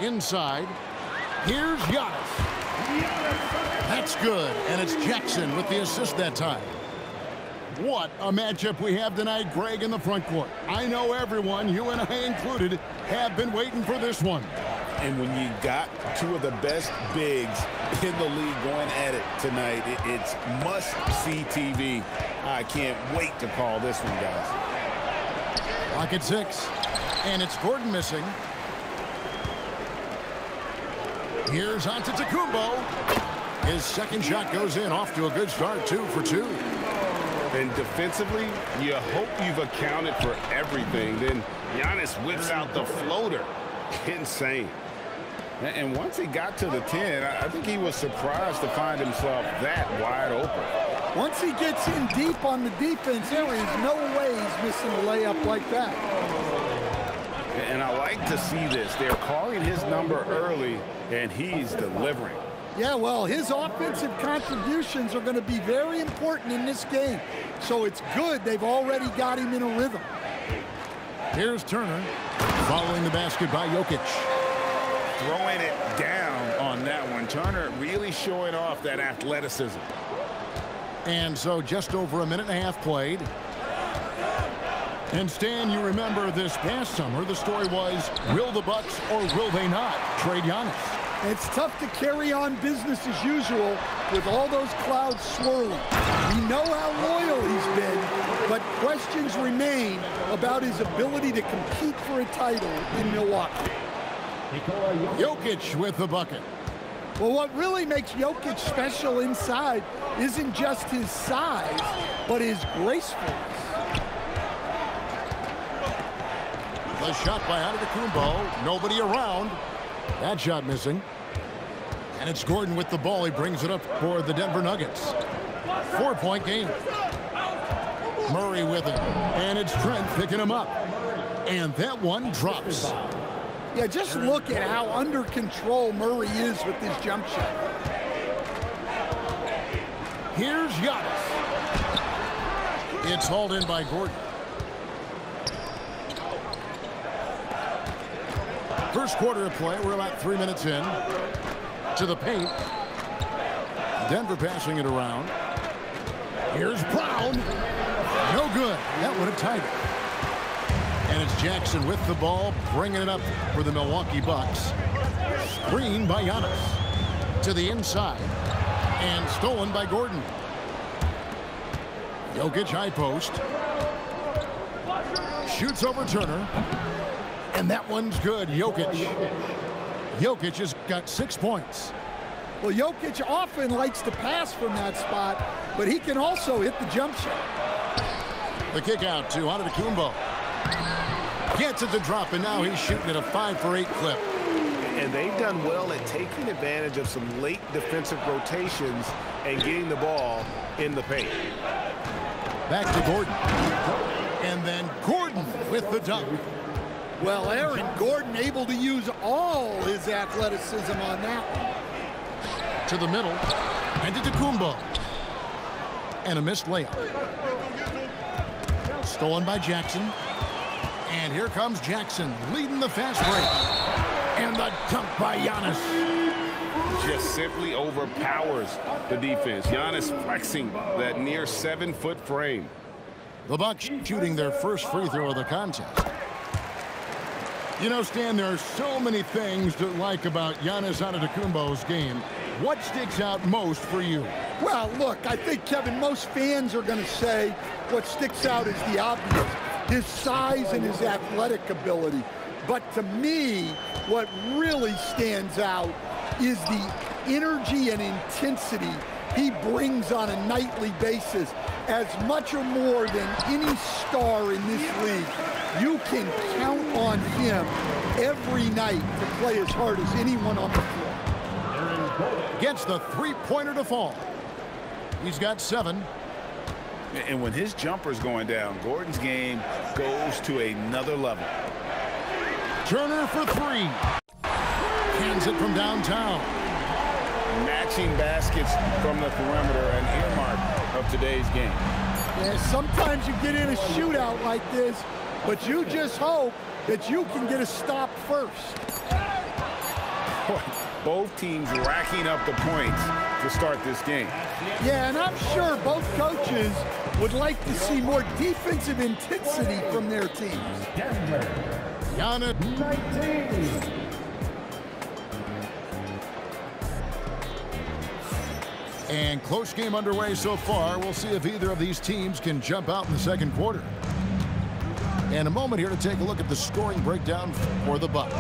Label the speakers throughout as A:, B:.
A: Inside. Here's Giannis. That's good, and it's Jackson with the assist that time. What a matchup we have tonight, Greg, in the front court. I know everyone, you and I included, have been waiting for this one.
B: And when you got two of the best bigs in the league going at it tonight, it's must-see TV. I can't wait to call this one, guys.
A: Clock at 6, and it's Gordon missing. Here's Antetokounmpo. His second shot goes in, off to a good start, 2 for 2.
B: And defensively, you hope you've accounted for everything. Then Giannis whips out the floater. Insane. And once he got to the 10, I think he was surprised to find himself that wide open.
C: Once he gets in deep on the defense, there is no way he's missing a layup like that.
B: And I like to see this. They're calling his number early, and he's delivering.
C: Yeah, well, his offensive contributions are going to be very important in this game. So it's good they've already got him in a rhythm.
A: Here's Turner, following the basket by Jokic.
B: Throwing it down on that one. Turner really showing off that athleticism.
A: And so just over a minute and a half played. And Stan, you remember this past summer, the story was, will the Bucks or will they not trade Giannis?
C: It's tough to carry on business as usual with all those clouds swirling. We know how loyal he's been, but questions remain about his ability to compete for a title in Milwaukee.
A: Jokic with the bucket.
C: Well, what really makes Jokic special inside isn't just his size, but his gracefulness.
A: The shot by Antetokounmpo. Nobody around. That shot missing. And it's Gordon with the ball. He brings it up for the Denver Nuggets. 4-point game. Murray with it. And it's Trent picking him up. And that one drops.
C: Yeah, just look at how under control Murray is with his jump shot.
A: Here's Giannis. It's hauled in by Gordon. First quarter of play. We're about 3 minutes in. To the paint. Denver passing it around. Here's Brown. No good. That would have tied it. And it's Jackson with the ball, bringing it up for the Milwaukee Bucks. Screen by Giannis. To the inside. And stolen by Gordon. Jokic high post. Shoots over Turner. And that one's good. Jokic. Jokic has got 6 points.
C: Well, Jokic often likes to pass from that spot, but he can also hit the jump shot.
A: The kick out to Antetokounmpo. Gets it to drop, and now he's shooting at a 5 for 8 clip.
B: And they've done well at taking advantage of some late defensive rotations and getting the ball in the paint.
A: Back to Gordon. And then Gordon with the dunk.
C: Well, Aaron Gordon able to use all his athleticism on that one.
A: To the middle. Antetokounmpo. And a missed layup. Stolen by Jackson. And here comes Jackson leading the fast break. And the dunk by Giannis.
B: Just simply overpowers the defense. Giannis flexing that near 7-foot frame.
A: The Bucks shooting their first free throw of the contest. You know, Stan, there are so many things to like about Giannis Antetokounmpo's game. What sticks out most for you?
C: Well, look, I think, Kevin, most fans are going to say what sticks out is the obvious, his size and his athletic ability. But to me, what really stands out is the energy and intensity he brings on a nightly basis, as much or more than any star in this league. You can count on him every night to play as hard as anyone on the floor.
A: Gets the three-pointer to fall. He's got 7.
B: And when his jumper's going down, Gordon's game goes to another level.
A: Turner for 3. Hands it from downtown.
B: Matching baskets from the perimeter, an earmark of today's game.
C: Yeah, sometimes you get in a shootout like this, but you just hope that you can get a stop first.
B: Boy, both teams racking up the points to start this game.
C: Yeah, and I'm sure both coaches would like to see more defensive intensity from their teams.
A: Giannis.
D: 19.
A: And close game underway so far. We'll see if either of these teams can jump out in the second quarter. And a moment here to take a look at the scoring breakdown for the Bucks.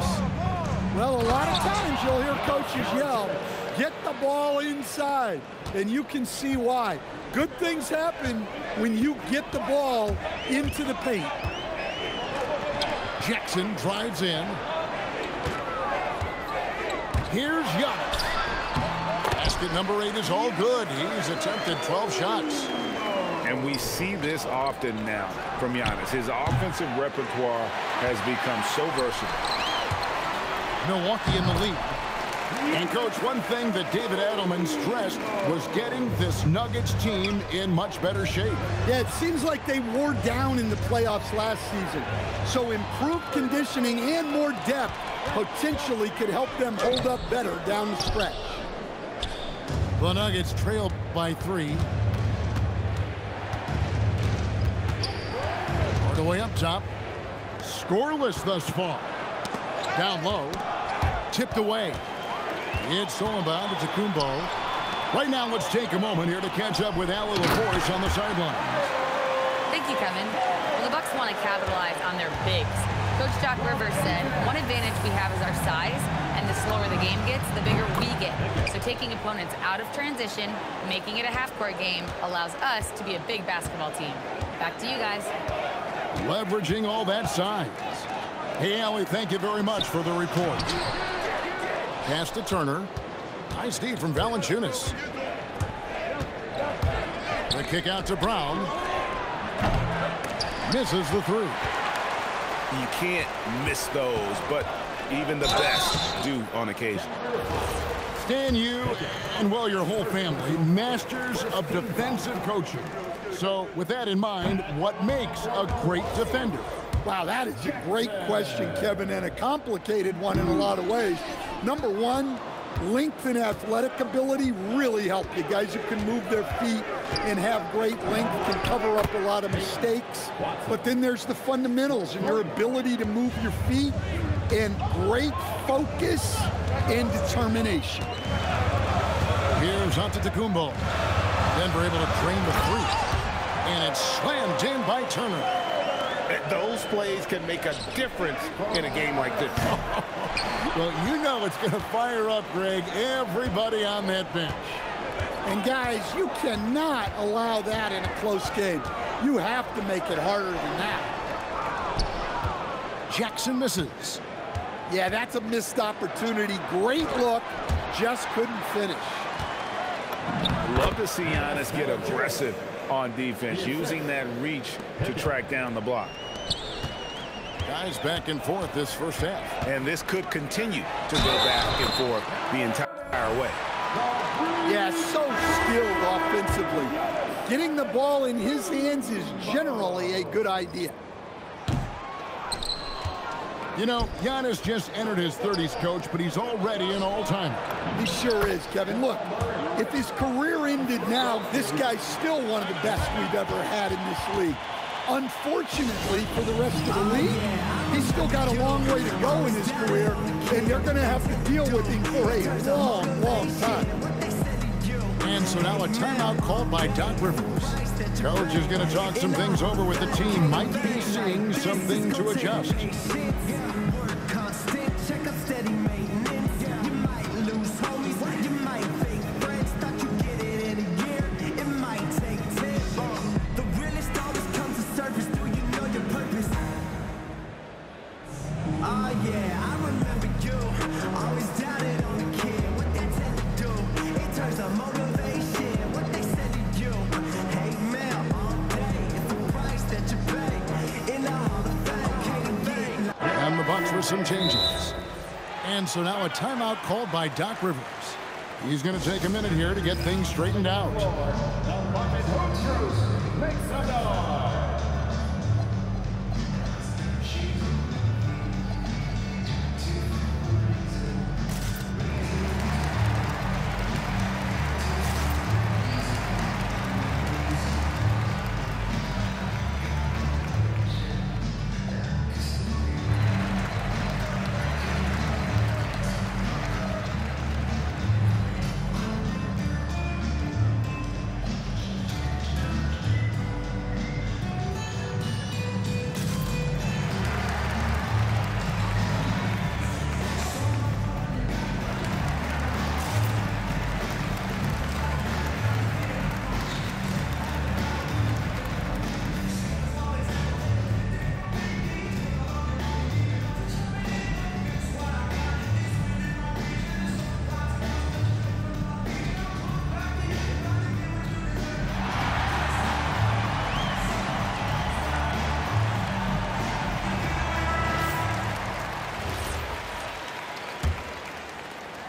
C: Well, a lot of times you'll hear coaches yell, get the ball inside, and you can see why. Good things happen when you get the ball into the paint.
A: Jackson drives in. Here's Giannis. Basket number 8 is all good. He's attempted 12 shots.
B: And we see this often now from Giannis. His offensive repertoire has become so versatile.
A: Milwaukee in the lead. And, Coach, one thing that David Adelman stressed was getting this Nuggets team in much better shape.
C: Yeah, it seems like they wore down in the playoffs last season. So improved conditioning and more depth potentially could help them hold up better down the stretch.
A: The Nuggets trail by 3. All the way up top. Scoreless thus far. Down low. Tipped away. It's all about Antetokounmpo. Right now, let's take a moment here to catch up with Allie LaForce on the sideline.
E: Thank you, Kevin. Well, the Bucks want to capitalize on their bigs. Coach Doc Rivers said, one advantage we have is our size, and the slower the game gets, the bigger we get. So taking opponents out of transition, making it a half-court game, allows us to be a big basketball team. Back to you guys.
A: Leveraging all that size. Hey, Allie, thank you very much for the report. Pass to Turner. Nice D from Valanciunas. The kick out to Brown. Misses the 3.
B: You can't miss those, but even the best do on occasion.
A: Stan, you and, well, your whole family, masters of defensive coaching. So with that in mind, what makes a great defender?
C: Wow, that is a great question, Kevin, and a complicated one in a lot of ways. Number one, length and athletic ability really help you. Guys who can move their feet and have great length can cover up a lot of mistakes. But then there's the fundamentals and your ability to move your feet and great focus and determination.
A: Here's Antetokounmpo. Denver able to drain the 3. And it's slammed in by Turner.
B: Those plays can make a difference in a game like this.
A: Well, you know it's going to fire up, Greg, everybody on that bench.
C: And guys, you cannot allow that in a close game. You have to make it harder than that.
A: Jackson misses.
C: Yeah, that's a missed opportunity. Great look, just couldn't finish.
B: Love to see Giannis get aggressive on defense, using that reach to track down the block.
A: Guys back and forth this first half.
B: And this could continue to go back and forth the entire way.
C: Yeah, so skilled offensively. Getting the ball in his hands is generally a good idea.
A: You know, Giannis just entered his 30s, Coach, but he's already an all-timer.
C: He sure is, Kevin. Look, if his career ended now, this guy's still one of the best we've ever had in this league. Unfortunately for the rest of the league, he's still got a long way to go in his career, and they're going to have to deal with him for a long, long time.
A: And so now a timeout called by Doc Rivers. Coach is going to talk some things over with the team. Might be seeing something to adjust. Some changes. And so now a timeout called by Doc Rivers. He's going to take a minute here to get things straightened out.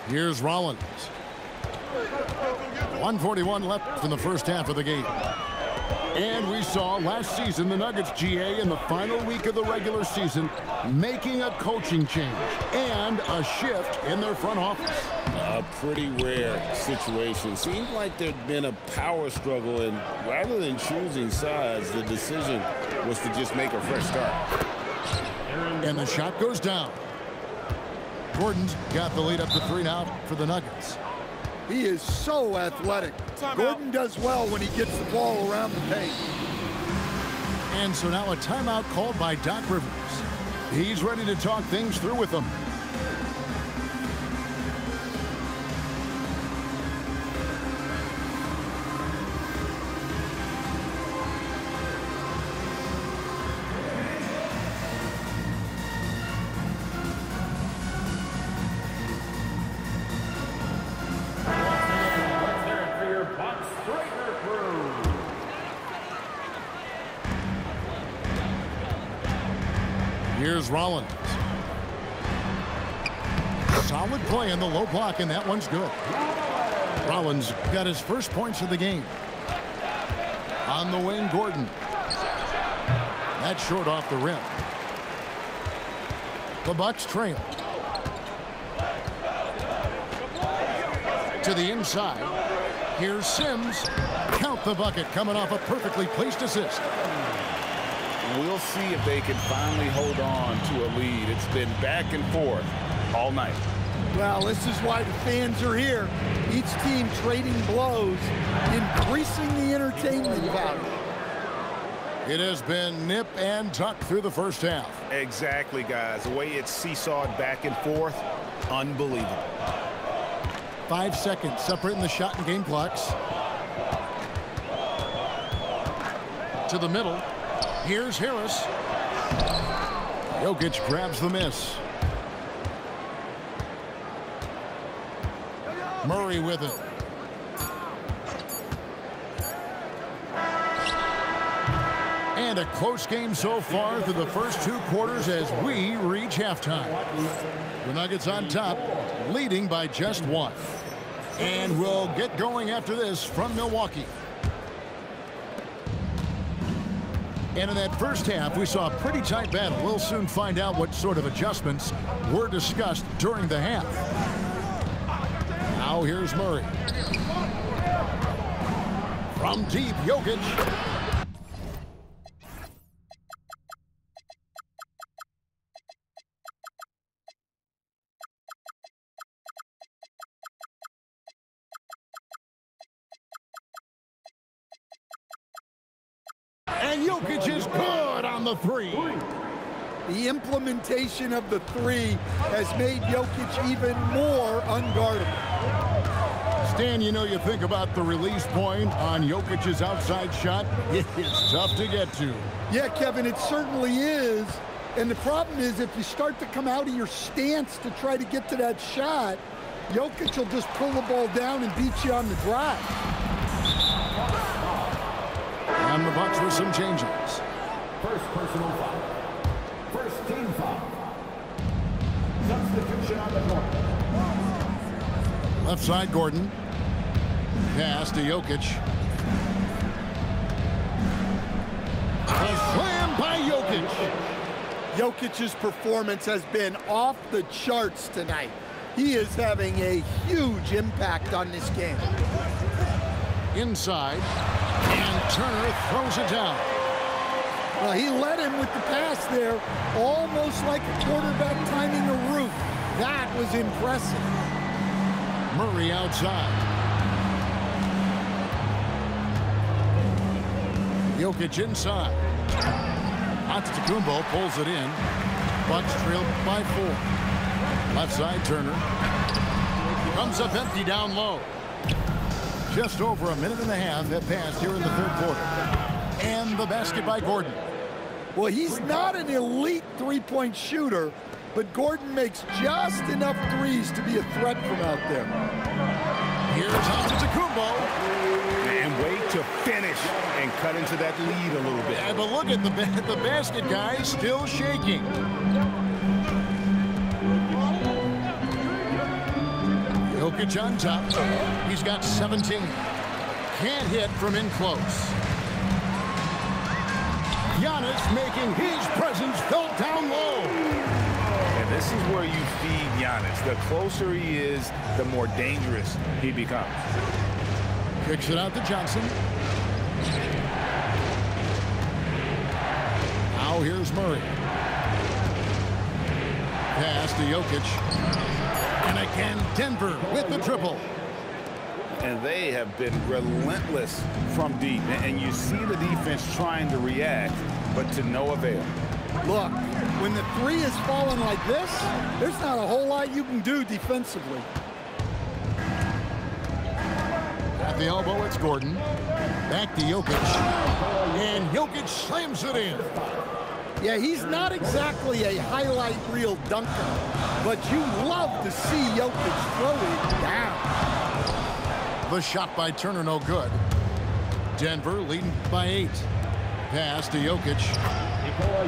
A: Here's Rollins. 1:41 left in the first half of the game. And we saw last season the Nuggets, GA, in the final week of the regular season, making a coaching change and a shift in their front office.
B: A pretty rare situation. Seemed like there'd been a power struggle, and rather than choosing sides, the decision was to just make a fresh start.
A: And the shot goes down. Gordon's got the lead up to 3 now for the Nuggets.
C: He is so athletic. Gordon does well when he gets the ball around the paint.
A: And so now a timeout called by Doc Rivers. He's ready to talk things through with them. Here's Rollins. Solid play in the low block, and that one's good. Rollins got his first points of the game. On the wing, Gordon. That's short off the rim. The Bucks trail. To the inside. Here's Sims. Count the bucket, coming off a perfectly placed assist.
B: We'll see if they can finally hold on to a lead. It's been back and forth all night.
C: Well, this is why the fans are here. Each team trading blows, increasing the entertainment value.
A: It has been nip and tuck through the first half.
B: Exactly, guys. The way it's seesawed back and forth, unbelievable.
A: 5 seconds separating the shot and game clocks. To the middle. Here's Harris. Jokic grabs the miss. Murray with it. And a close game so far through the first 2 quarters as we reach halftime. The Nuggets on top, leading by just 1. And we'll get going after this from Milwaukee. And in that first half, we saw a pretty tight battle. We'll soon find out what sort of adjustments were discussed during the half. Now here's Murray. From deep, Jokic. And Jokic is good on the 3.
C: The implementation of the 3 has made Jokic even more unguardable.
A: Stan, you know, you think about the release point on Jokic's outside shot. It's tough to get to.
C: Yeah, Kevin, it certainly is. And the problem is if you start to come out of your stance to try to get to that shot, Jokic will just pull the ball down and beat you on the drive.
A: And the Bucks with some changes.
D: First personal foul. First team foul. Substitution on the court.
A: Left side, Gordon. Pass to Jokic. A slam by Jokic.
C: Jokic's performance has been off the charts tonight. He is having a huge impact on this game.
A: Inside. And Turner throws it down.
C: Well, he led him with the pass there, almost like a quarterback timing a route. That was impressive.
A: Murray outside. Jokic inside. Antetokounmpo pulls it in. Bucks trail by 4. Left side, Turner. Comes up empty down low. Just over a minute and a half have passed here in the 3rd quarter. And the basket by Gordon.
C: Well, he's not an elite three-point shooter, but Gordon makes just enough threes to be a threat from out there.
A: Here's Antetokounmpo.
B: And wait to finish and cut into that lead a little bit.
A: Yeah, but look at the basket guy still shaking. Jokic on top. He's got 17. Can't hit from in close. Giannis making his presence felt down low.
B: And this is where you feed Giannis. The closer he is, the more dangerous he becomes.
A: Kicks it out to Johnson. Now here's Murray. Pass to Jokic. And again, Denver with the triple.
B: And they have been relentless from deep. And you see the defense trying to react, but to no avail.
C: Look, when the three is falling like this, there's not a whole lot you can do defensively.
A: At the elbow, it's Gordon. Back to Jokic. And Jokic slams it in.
C: Yeah, he's not exactly a highlight reel dunker, but you love to see Jokic throw it down.
A: The shot by Turner, no good. Denver leading by 8. Pass to Jokic.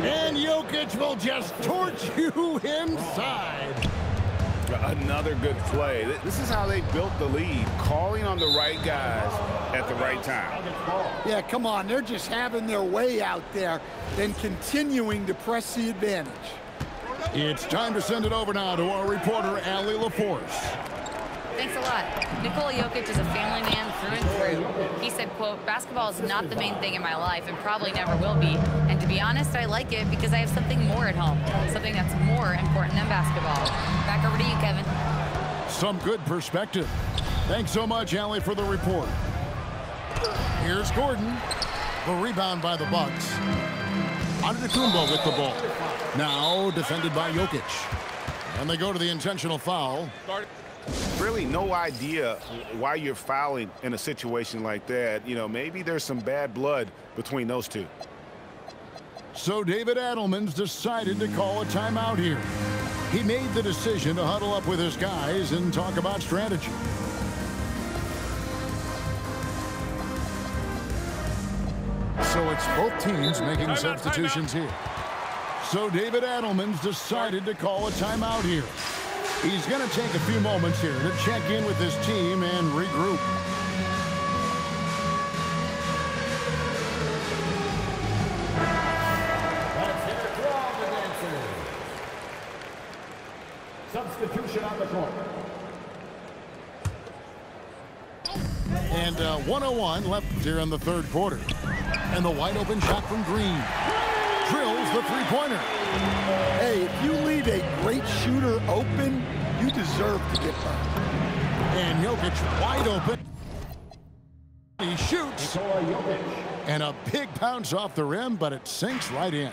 A: And Jokic will just torch you inside.
B: Another good play. This is how they built the lead, calling on the right guys at the right time.
C: Yeah, come on. They're just having their way out there and continuing to press the advantage.
A: It's time to send it over now to our reporter, Allie LaForce.
E: Thanks a lot. Nikola Jokic is a family man through and through. He said, quote, basketball is not the main thing in my life and probably never will be. And to be honest, I like it because I have something more at home, something that's more important than basketball. Back over to you, Kevin.
A: Some good perspective. Thanks so much, Allie, for the report. Here's Gordon. The rebound by the Bucks. Antetokounmpo with the ball. Now defended by Jokic. And they go to the intentional foul.
B: Really no idea why you're fouling in a situation like that. You know, maybe there's some bad blood between those two.
A: So David Adelman's decided to call a timeout here. He made the decision to huddle up with his guys and talk about strategy. So it's both teams making substitutions here. So David Adelman's decided to call a timeout here. He's going to take a few moments here to check in with his team and regroup.
D: Let's hear it from the dancers. Substitution on the court.
A: And 1:01 left here in the third quarter. And the wide open shot from Green. Drills the three-pointer.
C: Hey, if you leave a great shooter open, you deserve to get burned.
A: And Jokic wide open. He shoots. And a big bounce off the rim, but it sinks right in.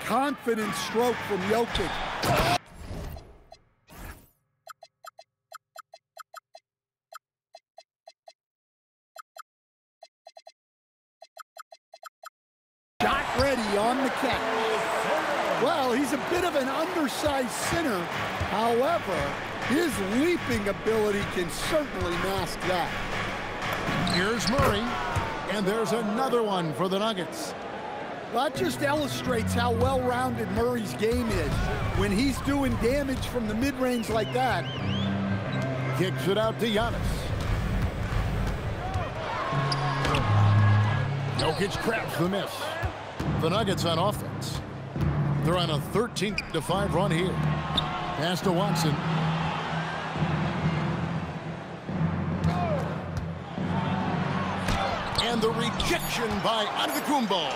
C: Confident stroke from Jokic. Shot ready on the catch. Well, he's a bit of an undersized center. However, his leaping ability can certainly mask that.
A: Here's Murray. And there's another one for the Nuggets.
C: That just illustrates how well-rounded Murray's game is. When he's doing damage from the mid-range like that.
A: Kicks it out to Giannis. Jokic grabs the miss. The Nuggets on offense. They're on a 13-5 run here. Pass to Watson. And the rejection by Antetokounmpo.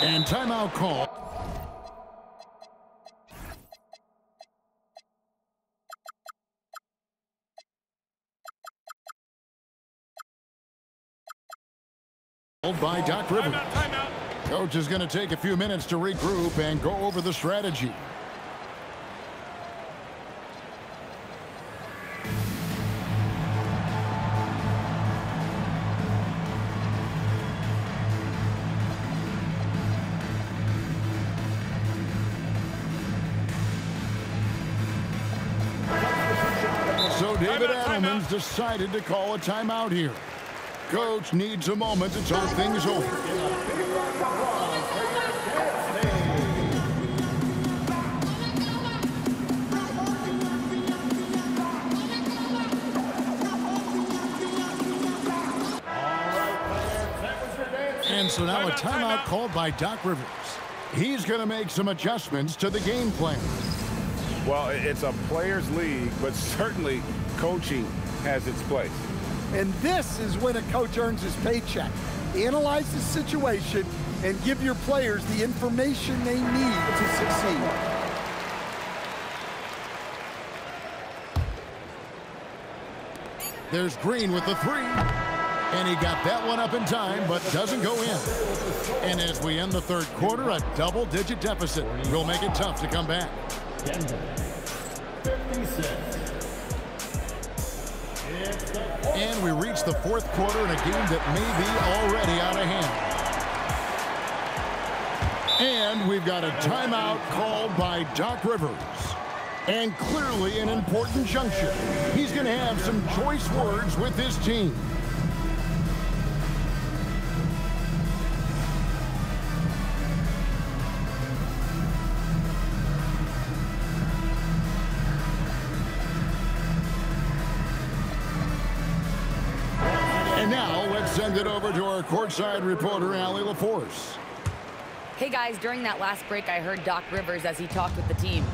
A: And timeout call. By Doc Rivers. Coach is going to take a few minutes to regroup and go over the strategy. So David Adelman's decided to call a timeout here. Coach needs a moment to talk things over. So now a timeout called by Doc Rivers. He's going to make some adjustments to the game plan.
B: Well, it's a players' league, but certainly coaching has its place.
C: And this is when a coach earns his paycheck. Analyze the situation and give your players the information they need to succeed.
A: There's Green with the three. And he got that one up in time, but doesn't go in. And as we end the third quarter, a double-digit deficit will make it tough to come back. And we reach the fourth quarter in a game that may be already out of hand. And we've got a timeout called by Doc Rivers. And clearly an important juncture. He's going to have some choice words with his team. And now let's send it over to our courtside reporter, Allie LaForce.
E: Hey guys, during that last break, I heard Doc Rivers as he talked with the team.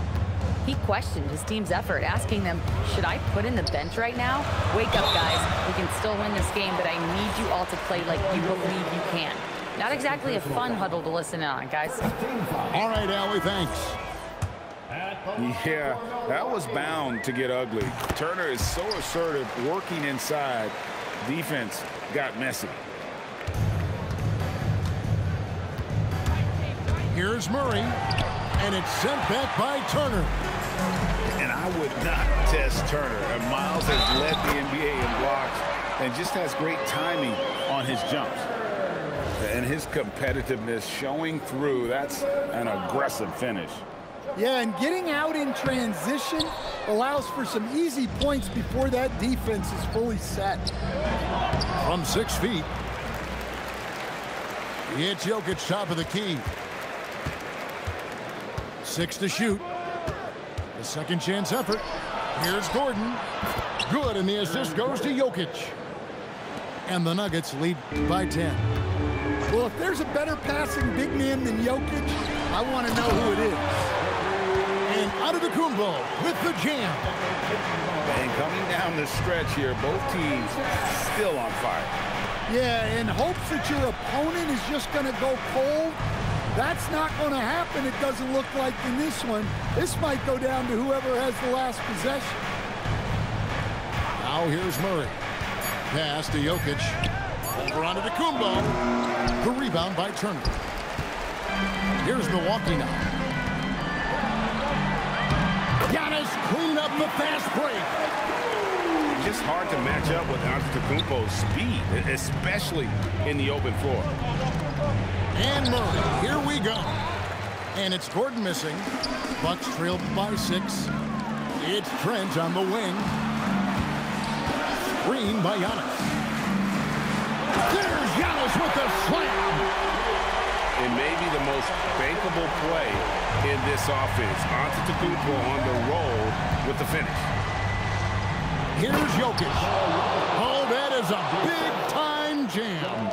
E: He questioned his team's effort, asking them, should I put in the bench right now? Wake up, guys. We can still win this game, but I need you all to play like you believe you can. Not exactly a fun huddle to listen on, guys.
A: All right, Allie, thanks.
B: Yeah, that was bound to get ugly. Turner is so assertive, working inside. Defense got messy.
A: Here's Murray, and it's sent back by Turner.
B: And I would not test Turner. And Miles has led the NBA in blocks and just has great timing on his jumps. And his competitiveness showing through. That's an aggressive finish.
C: Yeah, and getting out in transition allows for some easy points before that defense is fully set.
A: From 6 feet, it's Jokic top of the key. 6 to shoot. The second chance effort. Here's Gordon. Good, and the assist goes to Jokic. And the Nuggets lead by 10.
C: Well, if there's a better passing big man than Jokic, I want to know who it is.
A: And Antetokounmpo with the jam.
B: And coming down the stretch here, both teams still on fire.
C: Yeah, in hopes that your opponent is just going to go cold. That's not going to happen, it doesn't look like in this one. This might go down to whoever has the last possession.
A: Now here's Murray. Pass to Jokic. Over onto Antetokounmpo. The rebound by Turner. Here's Milwaukee now. Giannis cleaning up the fast break.
B: Just hard to match up with Antetokounmpo's speed, especially in the open floor.
A: And Murray, here we go. And it's Gordon missing. Bucks trailed by 6. It's Trent on the wing. Screen by Giannis. There's Giannis with the slam.
B: And maybe the most bankable play in this offense. Antetokounmpo on the roll with the finish.
A: Here's Jokic. Oh, that is a big-time jam.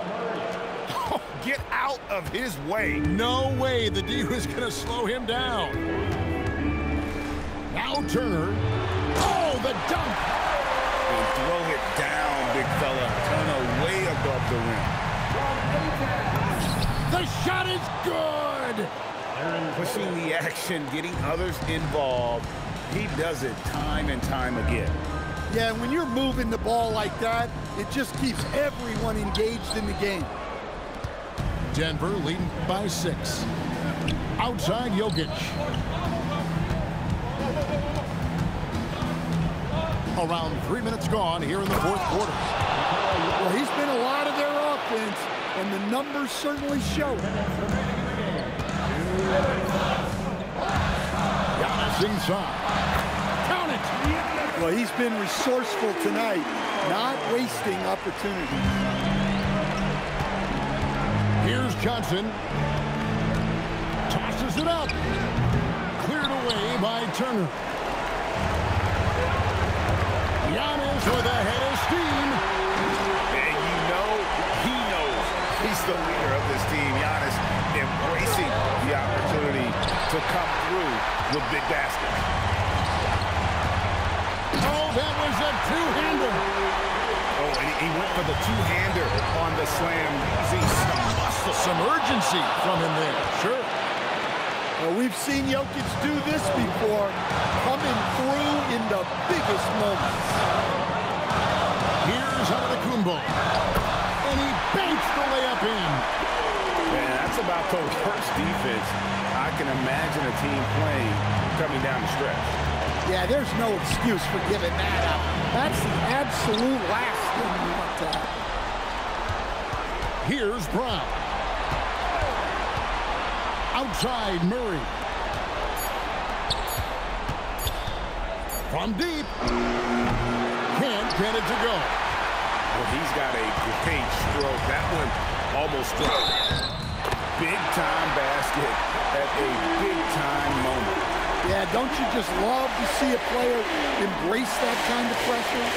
B: Get out of his way.
A: No way the D was going to slow him down. Now Turner. Oh, the dunk.
B: And throw it down, big fella. Turner way above the rim.
A: The shot is good.
B: Pushing the action, getting others involved. He does it time and time again.
C: Yeah, when you're moving the ball like that, it just keeps everyone engaged in the game.
A: Denver leading by 6. Outside Jokic. Around 3 minutes gone here in the fourth quarter.
C: Well, he's been a lot of their offense, and the numbers certainly show it.
A: Giannis inside. Count it.
C: Well, he's been resourceful tonight, not wasting opportunities.
A: Here's Johnson. Tosses it up. Cleared away by Turner. Giannis with a head of steam.
B: And you know he knows he's the leader of this team. Giannis embracing the opportunity to come through with big baskets.
A: Oh, that was a two-hander.
B: Oh, and he went for the two-hander on the slam, using some muscle.
A: Some urgency from him there. Sure.
C: Well, we've seen Jokic do this before, coming through in the biggest moments.
A: Here's Antetokounmpo. And he banks the layup in.
B: Man, that's about the worst defense I can imagine a team playing coming down the stretch.
C: Yeah, there's no excuse for giving that up. That's the absolute last thing you want to happen.
A: Here's Brown. Outside Murray. From deep. Can't get it to go.
B: Well, he's got a great stroke. That one almost dropped. Big-time basket at a big-time moment.
C: Yeah, don't you just love to see a player embrace that kind of pressure?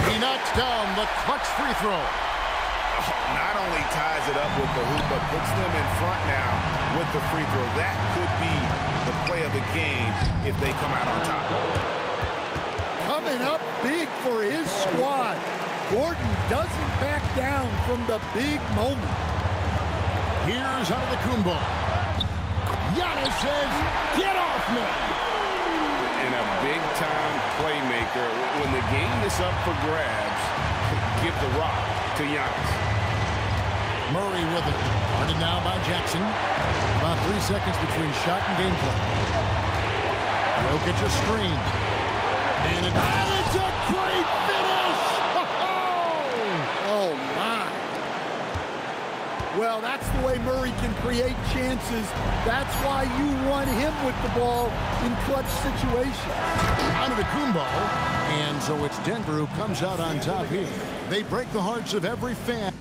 A: He knocks down the clutch free throw.
B: Not only ties it up with the hoop, but puts them in front now with the free throw. That could be the play of the game if they come out on top.
C: Coming up big for his squad. Gordon doesn't back down from the big moment.
A: Here's Antetokounmpo. Giannis says, get off me.
B: And a big-time playmaker. When the game is up for grabs, give the rock to Giannis.
A: Murray with it. Guarded now by Jackson. About 3 seconds between shot and gameplay. Jokic a screen. And it's a great finish!
C: Oh, my. Well, that's the way Murray can create chances. That's why you want him with the ball in clutch situations.
A: Antetokounmpo. And so it's Denver who comes out on top here. They break the hearts of every fan.